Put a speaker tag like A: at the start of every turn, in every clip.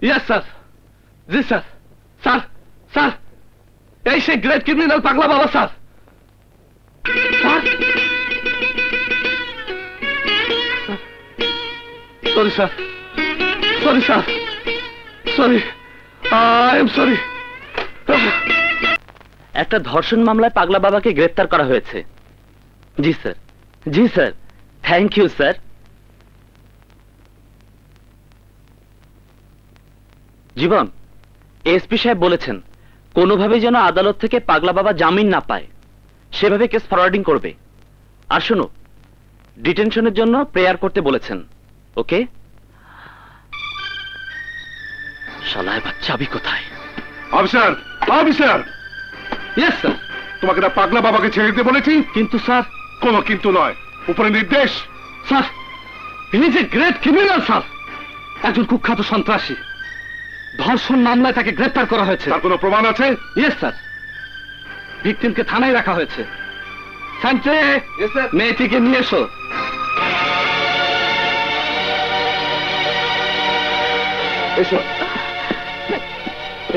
A: Yes sir. জি sir. Sir sir এই সেই great criminal Pagla Baba sir. Sorry sir, sorry sir, sorry, I am sorry. একটা ধর্ষণ মামলায় পাগলা বাবাকে গ্রেফতার করা হয়েছে। জি স্যার, জি sir, thank you sir. Jeevan, SP সাহেব বলেছেন কোনোভাবেই যেন আদালত থেকে পাগলা বাবা জামিন না পায়, সেভাবে কেস ফরওয়ার্ডিং করবে। আর শোনো, ডিটেনশনের জন্য প্রেয়ার করতে বলেছেন। ওকে? শালায় বাচ্চা, চাবি কোথায়?
B: Officer, officer.
A: Yes sir.
B: তোমাকে না পাগলা বাবাকে ছেড়ে দিতে বলেছি?
A: কিন্তু স্যার।
B: কোনো কিন্তু নয়, উপরে নির্দেশ।
A: স্যার, ইনি যে গ্রেট ক্রিমিনাল স্যার, একজন কুখ্যাত সন্ত্রাসী। ধর্ষণ মামলায় তাকে গ্রেফতার করা হয়েছে।
B: তার কোনো প্রমাণ আছে?
A: ইয়েস স্যার, ভিকটিমকে থানায় রাখা হয়েছে। সান্টে, মেয়েটিকে নিয়ে এসো। এসো।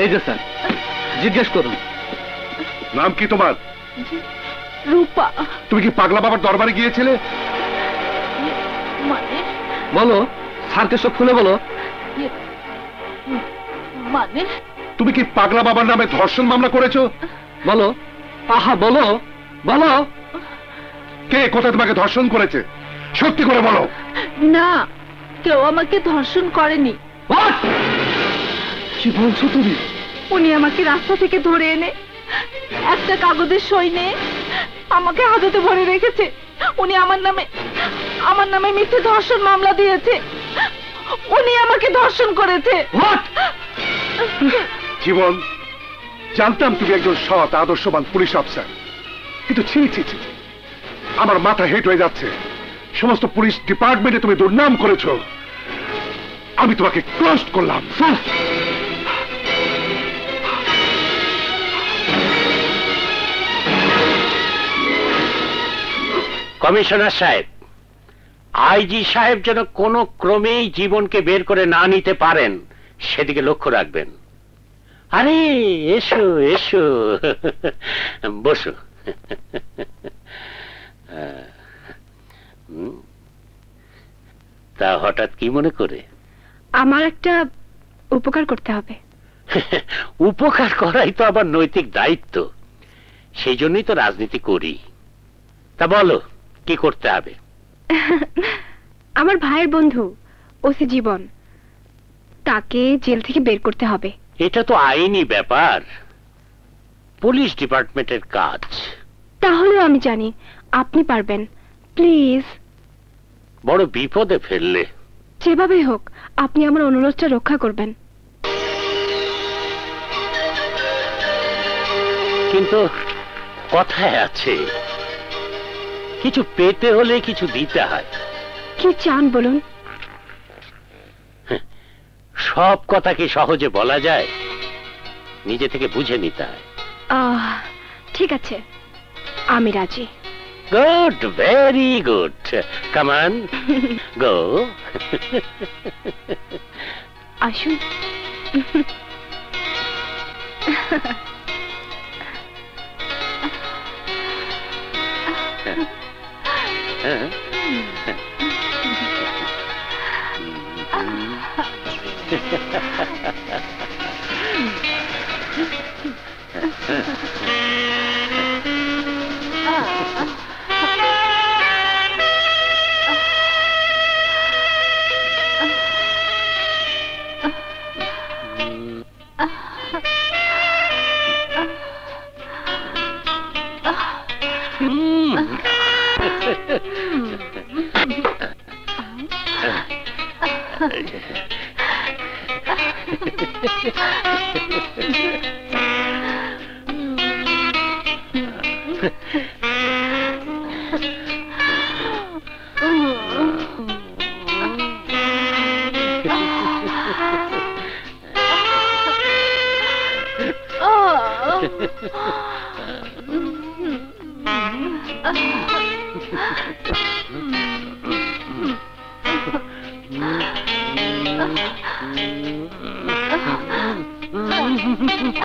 A: এই যে স্যার, জিজ্ঞেস করুন।
B: নাম কি তোমার?
C: রূপা।
B: তুমি কি পাগলা বাবার দরবারে গিয়েছিলে?
C: মানে?
A: বলো, স্যারকে সব খুলে বলো।
C: মানে?
B: তুমি কি পাগলা বাবার নামে ধর্ষণ মামলা করেছো?
A: বলো। আহা বলো, বলো।
B: কে কোথায় তোমাকে ধর্ষণ করেছে? সত্যি করে বলো।
C: না, কেউ আমাকে ধর্ষণ করেনি।
A: কি বলছো তুমি?
C: উনি আমাকে রাস্তা থেকে ধরে এনে একটা কাগজের সই নিয়ে আমাকে হাজতে ভরে রেখেছে। উনি আমার নামে মিথ্যে ধর্ষণ মামলা দিয়েছে। উনি আমাকে ধর্ষণ করেছে।
B: জীবন, জানতাম তুমি একজন সৎ আদর্শবান পুলিশ অফিসার, কিন্তু ছি ছি ছি, আমার মাথা হেট হয়ে যাচ্ছে। সমস্ত পুলিশ ডিপার্টমেন্টে তুমি দুর্নাম করেছো, আমি তোমাকে ক্লোজ করলাম।
D: কমিশনার সাহেব, আইজি সাহেব যেন কোনো ক্রমেই জীবনকে বের করে না নিতে পারেন সেদিকে লক্ষ্য রাখবেন। আরে এসো এসো, বসো। তা হঠাৎ কি মনে করে?
C: আমার একটা উপকার করতে হবে।
D: উপকার করাই তো আবার নৈতিক দায়িত্ব, সেই জন্যই তো রাজনীতি করি। তা বলো, কি করতে হবে?
C: আমার ভাইয়ের বন্ধু ওসি জীবন, তাকে জেল থেকে বের করতে হবে।
D: এটা তো আইনি ব্যাপার, পুলিশ ডিপার্টমেন্টের কাজ।
C: তাহলেও আমি জানি আপনি পারবেন। প্লিজ।
D: বড় বিপদে ফেললে।
C: যেভাবে হোক আপনি আমার অনুরোধটা রক্ষা করবেন।
D: কিন্তু কথায় আছে, কিছু পেতে হলে কিছু দিতে হয়।
C: কি চান বলুন?
D: সব কথা কি সহজে বলা যায়? নিজে থেকে বুঝে নিতে হয়।
C: ঠিক আছে, আমি রাজি।
D: Good, very good. Come on, go.
C: আসুন।